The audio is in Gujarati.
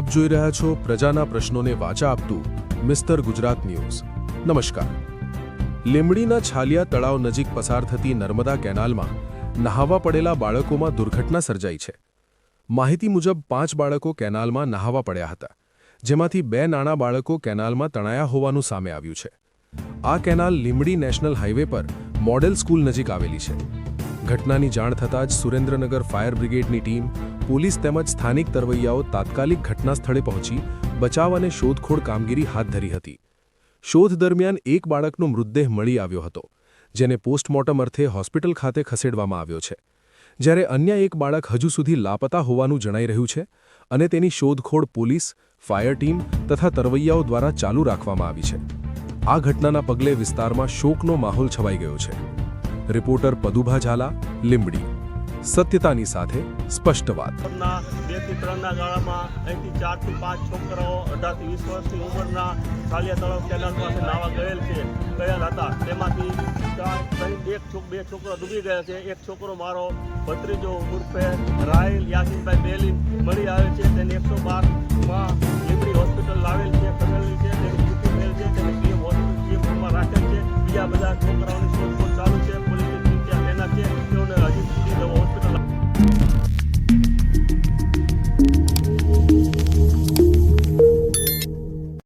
આપ જોઈ રહ્યા છો પ્રજાના પ્રશ્નોને વાચા આપતું મિસ્ટર ગુજરાત ન્યૂઝ। નમસ્કાર। લીંબડીના છાલિયા તળાવ નજીક પસાર થતી નર્મદા કેનાલમાં નહાવા પડેલા બાળકોમાં દુર્ઘટના સર્જાઈ છે। માહિતી મુજબ 5 બાળકો કેનાલમાં નહાવા પડ્યા હતા, જેમાંથી 2 નાના બાળકો કેનાલમાં તણાયા હોવાનું સામે આવ્યું છે। આ કેનાલ લીંબડી નેશનલ હાઈવે પર મોડેલ સ્કૂલ નજીક આવેલી છે। ઘટનાની જાણ થતાં જ સુરેન્દ્રનગર ફાયર બ્રિગેડની ટીમ, પોલીસ તેમજ સ્થાનિક તરવૈયાઓ તાત્કાલિક ઘટના સ્થળે પહોંચી બચાવ અને શોધખોળ કામગીરી હાથ ધરી હતી। શોધ દરમિયાન એક બાળકનો મૃતદેહ મળી આવ્યો હતો, જેને પોસ્ટમોર્ટમ અર્થે હોસ્પિટલ ખાતે ખસેડવામાં આવ્યો છે, જ્યારે અન્ય એક બાળક હજુ સુધી લાપતા હોવાનું જણાઈ રહ્યું છે અને તેની શોધખોળ પોલીસ, ફાયર ટીમ તથા તરવૈયાઓ દ્વારા ચાલુ રાખવામાં આવી છે। આ ઘટનાના પગલે વિસ્તારમાં શોકનો માહોલ છવાઈ ગયો છે। રિપોર્ટર પદુભા ઝાલા, લીંબડી। સત્યતાની સાથે સ્પષ્ટ વાત। 2 થી 3 ગાળામાં અહીંથી 4 થી 5 છોકરાઓ 18 થી 20 વર્ષની ઉંમરના છાલિયા તળાવ કેનાલ પાસે નાવા ગયેલ હતા। તેમાંથી 2 છોકરો ડૂબી ગયા છે। એક છોકરો મારો ભત્રીજો ઉર્ફે રાહિલ યાસીનભાઈ બેલીન મળી આવે છે। તેને 112માં લીંબડી હોસ્પિટલ લાવેલ છે, ખસેડેલ છે, તેની મૃત્યુ થયેલ છે, તેને પીએમ હોસ્પિટલમાં રાખેલ છે।